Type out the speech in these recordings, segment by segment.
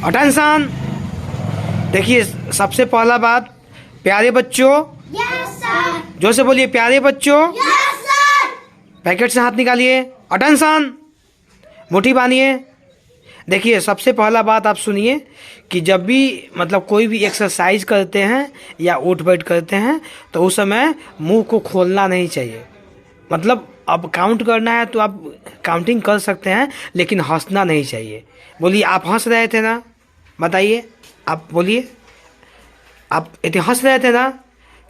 Attention. देखिए सबसे पहला बात, प्यारे बच्चों, यस सर। जोर से बोलिए प्यारे बच्चों। Yes sir. पैकेट से हाथ निकालिए। अटेंशन, मुट्ठी बांधिए। देखिए सबसे पहला बात आप सुनिए कि जब भी मतलब कोई भी एक्सरसाइज करते हैं या उठ बैठ करते हैं तो उस समय मुंह को खोलना नहीं चाहिए। मतलब अब काउंट करना है तो आप काउंटिंग कर सकते हैं लेकिन हंसना नहीं चाहिए। बोलिए, आप हंस रहे थे ना? बताइए, आप बोलिए, आप इतने हंस रहे थे ना?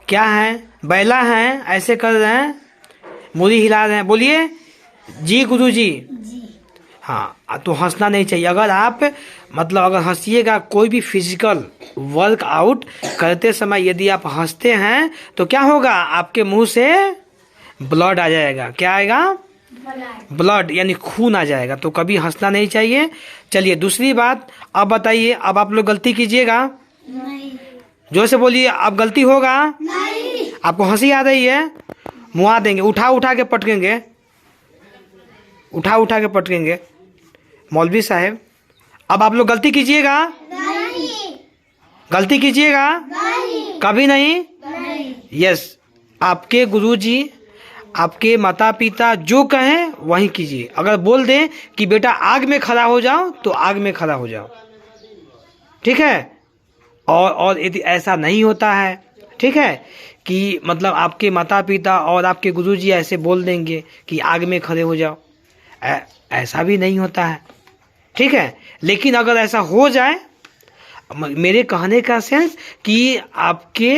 क्या है? बैला हैं, ऐसे कर रहे हैं, मूरी हिला रहे हैं। बोलिए जी गुरुजी। जी। हाँ, तो हंसना नहीं चाहिए। अगर आप मतलब अगर हंसिएगा, कोई भी फिजिकल वर्कआउट करते समय यदि आप हंसते हैं तो क्या होगा? आपके मुंह से ब्लड आ जाएगा। क्या आएगा? ब्लड, यानी खून आ जाएगा। तो कभी हंसना नहीं चाहिए। चलिए दूसरी बात, अब बताइए, अब आप लोग गलती कीजिएगा। नहीं। जोर से बोलिए, अब गलती होगा? नहीं। आपको हंसी आ रही है? मुआ देंगे, उठा उठा के पटकेंगे, उठा उठा के पटकेंगे। मौलवी साहब, अब आप लोग गलती कीजिएगा? नहीं। गलती कीजिएगा? नहीं। कभी नहीं। नहीं। यस, आपके गुरुजी, आपके माता पिता जो कहें वही कीजिए। अगर बोल दें कि बेटा आग में खड़ा हो जाओ तो आग में खड़ा हो जाओ, ठीक है? और यदि ऐसा नहीं होता है, ठीक है, कि मतलब आपके माता पिता और आपके गुरुजी ऐसे बोल देंगे कि आग में खड़े हो जाओ, ऐसा भी नहीं होता है, ठीक है? लेकिन अगर ऐसा हो जाए, मेरे कहने का सेंस कि आपके,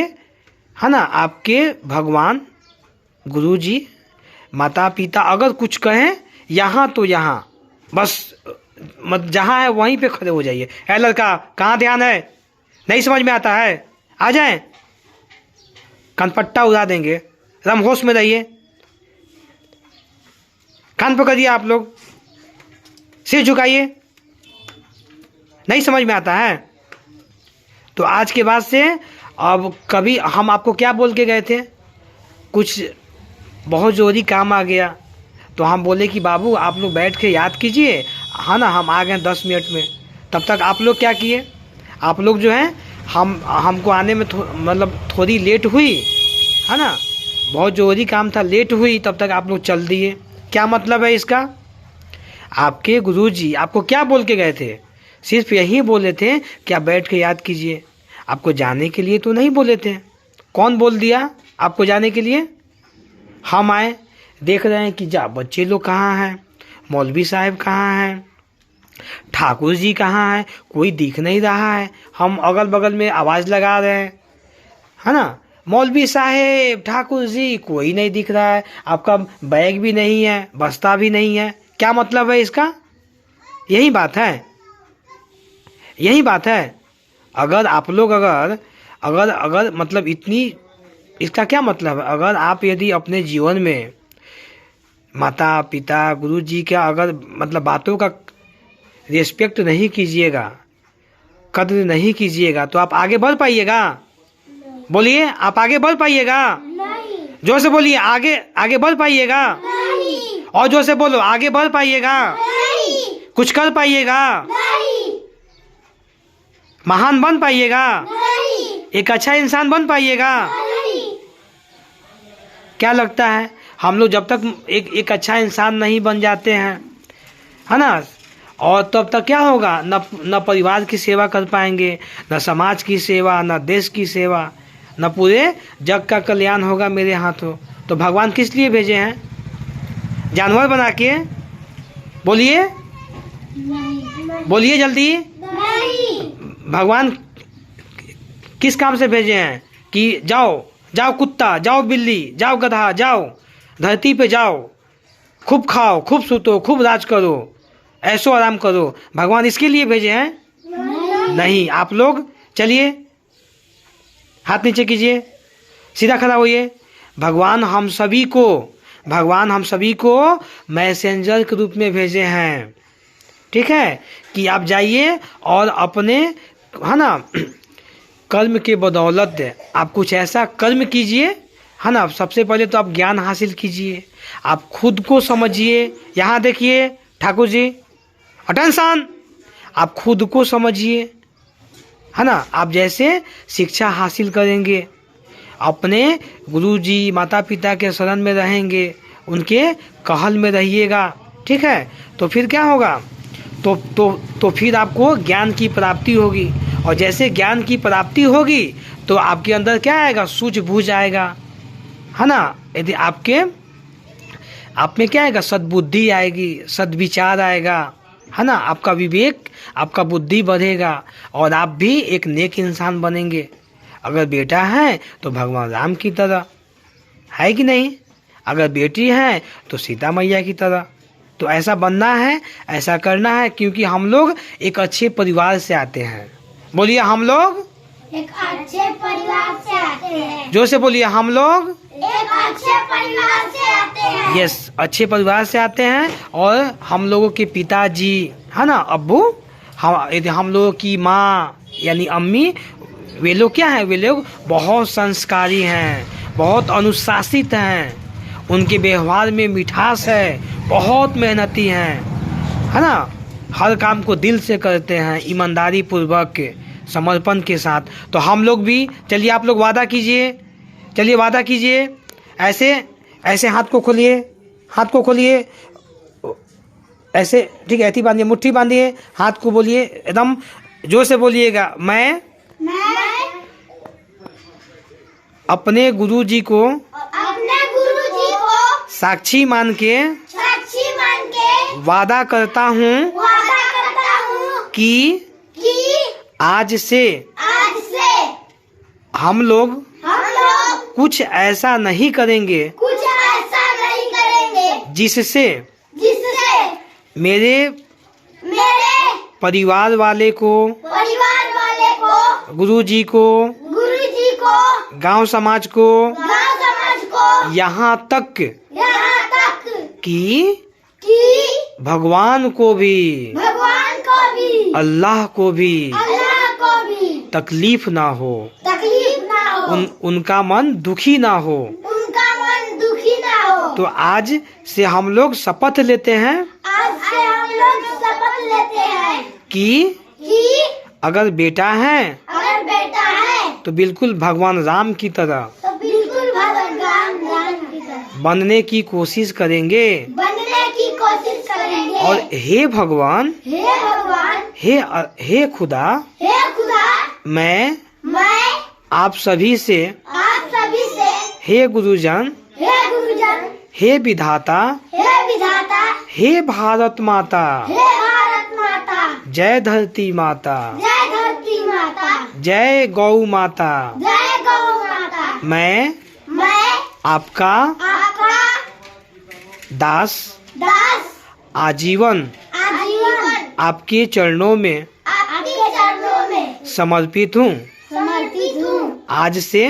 है ना, आपके भगवान, गुरुजी, माता पिता अगर कुछ कहें यहाँ तो यहाँ, बस मत जहाँ है वहीं पे खड़े हो जाइए। है लड़का, कहाँ ध्यान है? नहीं समझ में आता है? आ जाएं, कनपट्टा उड़ा देंगे। रम होश में रहिए। कान पकड़िए, आप लोग सिर झुकाइए। नहीं समझ में आता है तो आज के बाद से, अब कभी हम आपको क्या बोल के गए थे? कुछ बहुत ज़रूरी काम आ गया तो हम बोले कि बाबू आप लोग बैठ के याद कीजिए, है ना, हम आ गए 10 मिनट में। तब तक आप लोग क्या किए? आप लोग जो है, हमको आने में मतलब थोड़ी लेट हुई, है ना, बहुत ज़रूरी काम था, लेट हुई, तब तक आप लोग चल दिए। क्या मतलब है इसका? आपके गुरुजी आपको क्या बोल के गए थे? सिर्फ यही बोले थे कि आप बैठ के याद कीजिए। आपको जाने के लिए तो नहीं बोले थे। कौन बोल दिया आपको जाने के लिए? हम आए, देख रहे हैं कि जा बच्चे लोग कहाँ हैं, मौलवी साहब कहाँ हैं, ठाकुर जी कहाँ हैं, कोई दिख नहीं रहा है। हम अगल बगल में आवाज़ लगा रहे हैं, है ना, मौलवी साहेब, ठाकुर जी, कोई नहीं दिख रहा है। आपका बैग भी नहीं है, बस्ता भी नहीं है। क्या मतलब है इसका? यही बात है, यही बात है। अगर आप लोग अगर अगर अगर मतलब इतनी, इसका क्या मतलब है? अगर आप यदि अपने जीवन में माता पिता गुरु जी का अगर मतलब बातों का रिस्पेक्ट नहीं कीजिएगा, कद्र नहीं कीजिएगा तो आप आगे बढ़ पाइएगा? बोलिए, आप आगे बढ़ पाइएगा? नहीं। जोर से बोलिए, आगे आगे बढ़ पाइएगा? नहीं। और जोर से बोलो, आगे बढ़ पाइएगा? नहीं। कुछ कर पाइएगा? नहीं। महान बन पाइएगा? नहीं। एक अच्छा इंसान बन पाइएगा? नहीं। क्या लगता है हम लोग जब तक एक अच्छा इंसान नहीं बन जाते हैं, है ना, और तब तक क्या होगा? न परिवार की सेवा कर पाएंगे, न समाज की सेवा, न देश की सेवा, न पूरे जग का कल्याण होगा मेरे हाथों। तो भगवान किस लिए भेजे हैं? जानवर बना के? बोलिए, नहीं। बोलिए जल्दी। नहीं। भगवान किस काम से भेजे हैं? कि जाओ जाओ कुत्ता, जाओ बिल्ली, जाओ गधा, जाओ धरती पे जाओ, खूब खाओ, खूब सूतो, खूब राज करो, ऐसो आराम करो। भगवान इसके लिए भेजे हैं? नहीं। आप लोग चलिए, हाथ नीचे कीजिए, सीधा खड़ा होइए। भगवान हम सभी को मैसेंजर के रूप में भेजे हैं, ठीक है, कि आप जाइए और अपने, है ना, कर्म के बदौलत आप कुछ ऐसा कर्म कीजिए, है ना। सबसे पहले तो आप ज्ञान हासिल कीजिए, आप खुद को समझिए। यहाँ देखिए ठाकुर जी, अटेंशन, आप खुद को समझिए, है ना। आप जैसे शिक्षा हासिल करेंगे, अपने गुरुजी माता पिता के शरण में रहेंगे, उनके कहल में रहिएगा, ठीक है। तो फिर क्या होगा, तो फिर आपको ज्ञान की प्राप्ति होगी, और जैसे ज्ञान की प्राप्ति होगी तो आपके अंदर क्या आएगा, सूझबूझ आएगा, है ना। यदि आप में क्या आएगा, सद्बुद्धि आएगी, सद्विचार आएगा, है ना। आपका विवेक, आपका बुद्धि बढ़ेगा, और आप भी एक नेक इंसान बनेंगे। अगर बेटा है तो भगवान राम की तरह, है कि नहीं। अगर बेटी है तो सीता मैया की तरह। तो ऐसा बनना है, ऐसा करना है, क्योंकि हम लोग एक अच्छे परिवार से आते हैं। बोलिए, हम लोग एक अच्छे परिवार से आते हैं। जोर से बोलिए, हम लोग एक अच्छे परिवार से आते हैं। यस, अच्छे परिवार से आते हैं। और हम लोगों के पिताजी, है ना, अब्बू, हम लोगों की माँ यानी अम्मी, वे लोग क्या हैं, वे लोग बहुत संस्कारी हैं, बहुत अनुशासित हैं, उनके व्यवहार में मिठास है, बहुत मेहनती हैं, है ना। हर काम को दिल से करते हैं, ईमानदारी पूर्वक, समर्पण के साथ। तो हम लोग भी, चलिए आप लोग वादा कीजिए, चलिए वादा कीजिए, ऐसे हाथ को खोलिए, हाथ को खोलिए, ऐसे, ठीक है, ऐसी बांधिए, मुट्ठी बांधिए, हाथ को बोलिए, एकदम जोर से बोलिएगा, मैं अपने गुरुजी को साक्षी मान के वादा करता हूँ कि आज से हम लोग कुछ ऐसा नहीं करेंगे जिससे मेरे परिवार वाले को, गुरुजी को, गांव समाज को, यहाँ तक कि भगवान को भी, अल्लाह को भी तकलीफ ना हो, उनका मन दुखी ना हो। तो आज से हम लोग शपथ लेते हैं कि अगर बेटा है तो बिल्कुल भगवान राम की तरह बनने की कोशिश करेंगे। और हे भगवान, हे खुदा, मैं आप सभी से, हे गुरुजन, हे विधाता, हे भारत माता, जय धरती माता, जय गौ माता, मैं आपका दास आजीवन आपके चरणों में समर्पित हूँ। आज से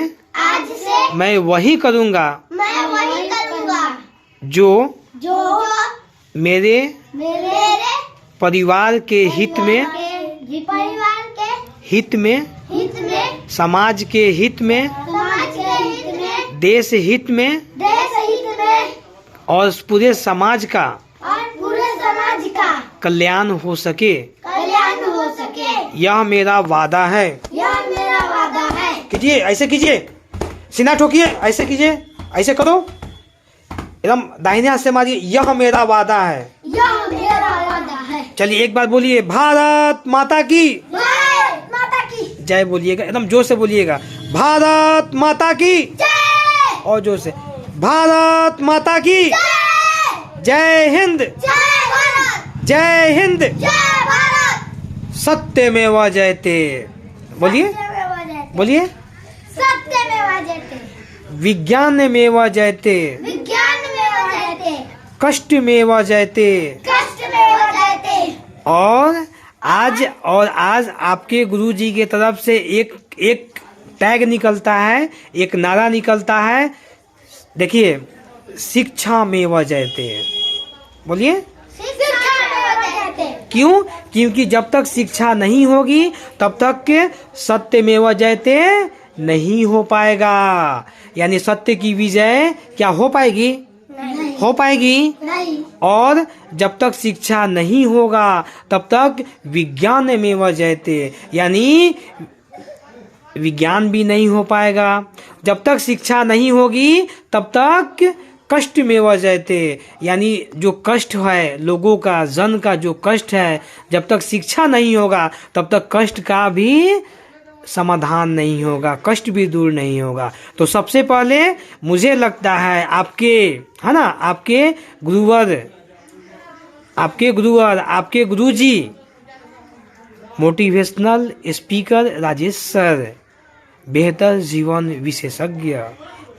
मैं वही करूँगा जो मेरे परिवार के हित में, समाज के हित में, देश हित में, और पूरे समाज का कल्याण हो सके। यह मेरा वादा है। कीजिए, ऐसे कीजिए, सीना ठोकिए, ऐसे कीजिए, ऐसे करो, एकदम दाहिने हाथ से मारिए, यह मेरा वादा है। चलिए एक बार बोलिए, भारत माता की जय बोलिएगा, एकदम जोर से बोलिएगा, भारत माता की, और जोर से, भारत माता की जय हिंद, जय हिंद, सत्यमेव जयते। बोलिए, बोलिए, विज्ञानमेव जयते, कष्टमेव जयते। और आज आपके गुरुजी के तरफ से एक टैग निकलता है, एक नारा निकलता है। देखिए, शिक्षा मेव जयते। बोलिए, क्यों? क्योंकि जब तक शिक्षा नहीं होगी तब तक के सत्यमेव जयते नहीं हो पाएगा। यानी सत्य की विजय क्या हो पाएगी? नहीं। हो पाएगी। नहीं। और जब तक शिक्षा नहीं होगा तब तक विज्ञान में वह जयते, यानी विज्ञान भी नहीं हो पाएगा। जब तक शिक्षा नहीं होगी तब तक कष्ट में वह जयते, यानी जो कष्ट है लोगों का, जन का जो कष्ट है, जब तक शिक्षा नहीं होगा तब तक कष्ट का भी समाधान नहीं होगा, कष्ट भी दूर नहीं होगा। तो सबसे पहले मुझे लगता है आपके, है ना, आपके गुरुवर, आपके गुरुजी मोटिवेशनल स्पीकर राजेश सर, बेहतर जीवन विशेषज्ञ,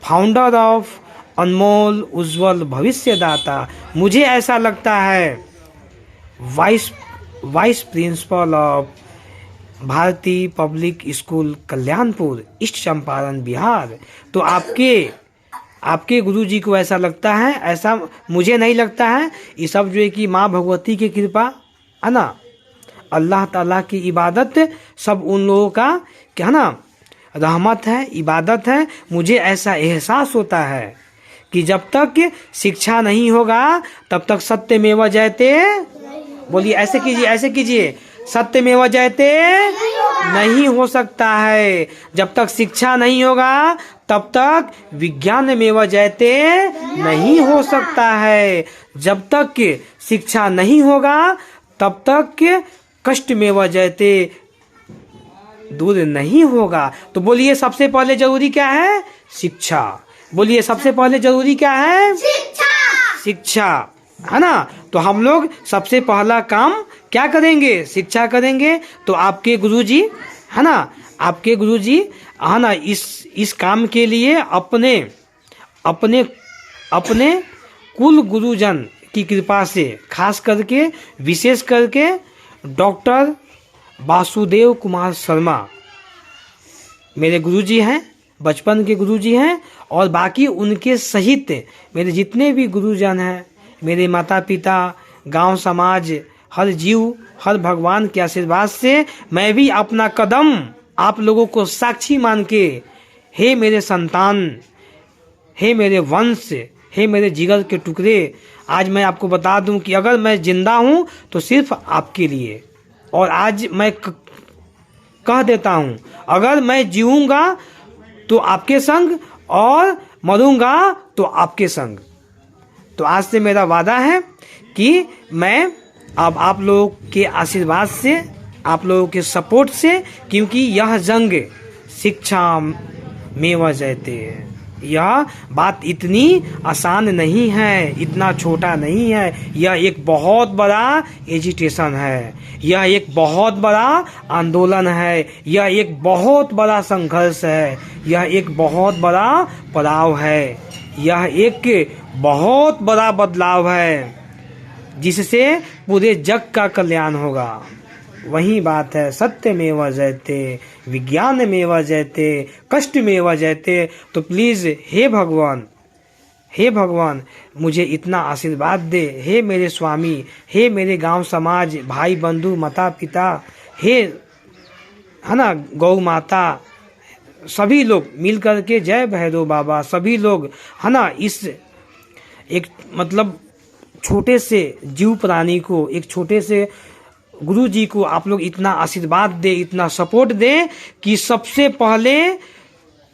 फाउंडर ऑफ अनमोल उज्जवल भविष्यदाता, मुझे ऐसा लगता है वाइस प्रिंसिपल ऑफ भारतीय public school Kalyanpur, east Champaran, Bihar. तो आपके गुरुजी को ऐसा लगता है, ऐसा मुझे नहीं लगता है। ये सब जो है कि माँ भगवती की कृपा है ना, अल्लाह ताला की इबादत, सब उन लोगों का क्या ना रहमत है, इबादत है। मुझे ऐसा एहसास होता है कि जब तक शिक्षा नहीं होगा तब तक सत्यमेव जयते, बोलिए ऐसे कीजिए, ऐसे कीजिए, सत्यमेव जयते नहीं हो सकता है। जब तक शिक्षा नहीं होगा तब तक विज्ञान में जयते नहीं हो सकता है। जब तक शिक्षा नहीं होगा तब तक कष्ट में जयते दूर नहीं होगा। तो बोलिए सबसे पहले जरूरी क्या है? शिक्षा। बोलिए सबसे पहले जरूरी क्या है? शिक्षा, है ना। तो हम लोग सबसे पहला काम क्या करेंगे? शिक्षा करेंगे। तो आपके गुरुजी, है ना, आपके गुरुजी, है ना, इस काम के लिए अपने अपने अपने कुल गुरुजन की कृपा से, खास करके विशेष करके डॉक्टर वासुदेव कुमार शर्मा मेरे गुरुजी हैं, बचपन के गुरुजी हैं। और बाकी उनके सहित मेरे जितने भी गुरुजन हैं, मेरे माता पिता, गांव समाज, हर जीव, हर भगवान के आशीर्वाद से मैं भी अपना कदम आप लोगों को साक्षी मान के, हे मेरे संतान, हे मेरे वंश, हे मेरे जिगर के टुकड़े, आज मैं आपको बता दूं कि अगर मैं जिंदा हूं तो सिर्फ आपके लिए। और आज मैं कह देता हूं, अगर मैं जीऊंगा तो आपके संग और मरूंगा तो आपके संग। तो आज से मेरा वादा है कि मैं अब आप लोगों के आशीर्वाद से, आप लोगों के सपोर्ट से, क्योंकि यह जंग शिक्षा में जयते, यह बात इतनी आसान नहीं है, इतना छोटा नहीं है। यह एक बहुत बड़ा एजिटेशन है, यह एक बहुत बड़ा आंदोलन है, यह एक बहुत बड़ा संघर्ष है, यह एक बहुत बड़ा पड़ाव है, यह एक बहुत बड़ा बदलाव है जिससे पूरे जग का कल्याण होगा। वही बात है, सत्य में जयते, विज्ञान में जयते, कष्ट में जयते। तो प्लीज हे भगवान मुझे इतना आशीर्वाद दे, हे मेरे स्वामी, हे मेरे गांव समाज, भाई बंधु, माता पिता, हे, है ना, गौ माता, सभी लोग मिल करके, जय भैरव बाबा, सभी लोग, है ना, इस एक मतलब छोटे से जीव प्राणी को, एक छोटे से गुरु जी को आप लोग इतना आशीर्वाद दे, इतना सपोर्ट दे कि सबसे पहले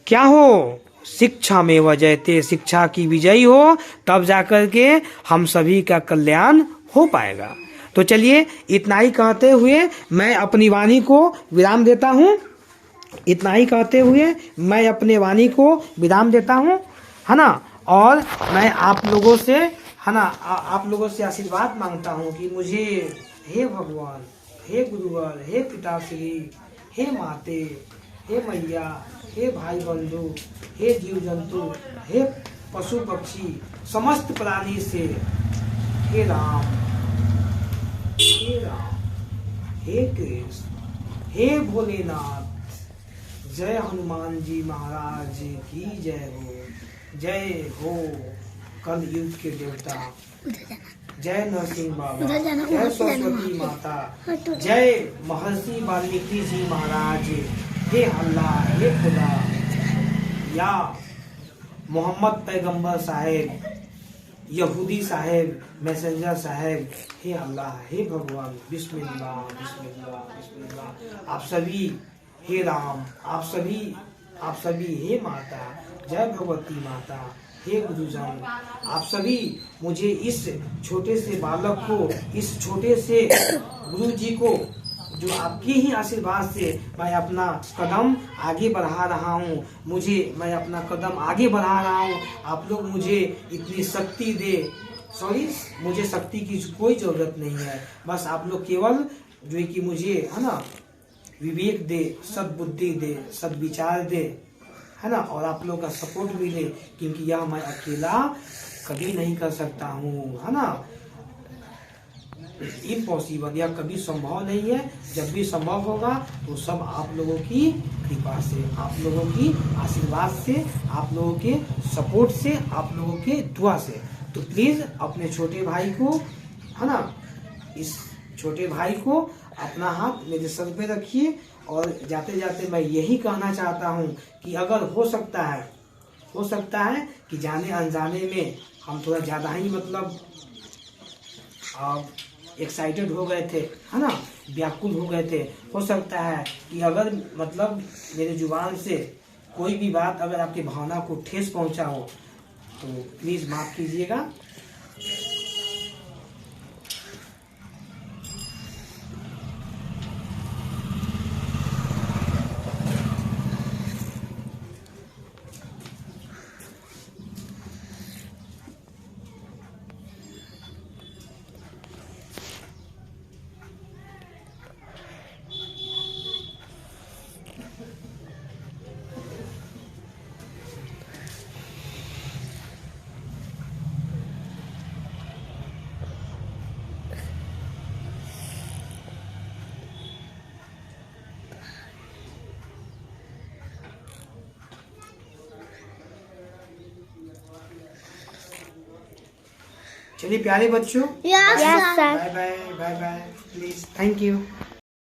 क्या हो? शिक्षा में वजहते, शिक्षा की विजयी हो, तब जाकर के हम सभी का कल्याण हो पाएगा। तो चलिए इतना ही कहते हुए मैं अपनी वाणी को विराम देता हूँ, इतना ही कहते हुए मैं अपने वाणी को विराम देता हूँ, है ना। और मैं आप लोगों से, है ना, आप लोगों से आशीर्वाद मांगता हूँ कि मुझे, हे भगवान, हे गुरुवर, हे पिताश्री, हे माते, हे मैया, हे भाई बंधु, हे जीव जंतु, हे पशु पक्षी, समस्त प्राणी से, हे राम, हे कृष्ण, हे भोलेनाथ, जय हनुमान जी महाराज की जय हो, जय हो कल युग के देवता, जय नरसिंह बाबा, जय सरस्वती माता, जय महर्षि वाल्मीकि जी महाराज, हे अल्लाह, हे खुदा, या मोहम्मद पैगंबर साहेब, यहूदी साहेब, मैसेंजर साहेब, हे अल्लाह, हे भगवान, बिस्मिल्लाह बिस्मिल्लाह बिस्मिल्लाह। आप सभी, हे राम, आप सभी हे माता, जय भगवती माता, हे गुरुजन, आप सभी मुझे इस छोटे से बालक को, इस छोटे से गुरु जी को, जो आपके ही आशीर्वाद से मैं अपना कदम आगे बढ़ा रहा हूँ, मैं अपना कदम आगे बढ़ा रहा हूँ। आप लोग मुझे इतनी शक्ति दे, मुझे शक्ति की कोई जरूरत नहीं है, बस आप लोग केवल जो है कि मुझे, है ना, विवेक दे, सद्बुद्धि दे, सद्विचार दे, है ना, और आप लोग का सपोर्ट मिले, क्योंकि यह मैं अकेला कभी नहीं कर सकता हूँ, है ना, इम्पॉसिबल, यह कभी संभव नहीं है। जब भी संभव होगा तो सब आप लोगों की कृपा से, आप लोगों की आशीर्वाद से, आप लोगों के सपोर्ट से, आप लोगों के दुआ से। तो प्लीज अपने छोटे भाई को, है ना, इस छोटे भाई को अपना हाथ मेरे सर पे रखिए, और जाते जाते मैं यही कहना चाहता हूँ कि अगर हो सकता है कि जाने अनजाने में हम थोड़ा ज़्यादा ही मतलब एक्साइटेड हो गए थे, है ना, व्याकुल हो गए थे। हो सकता है कि अगर मतलब मेरे जुबान से कोई भी बात अगर आपकी भावना को ठेस पहुंचा हो तो प्लीज़ माफ़ कीजिएगा। चलिए प्यारे बच्चों, Yes, sir. Bye bye bye bye, please, thank you.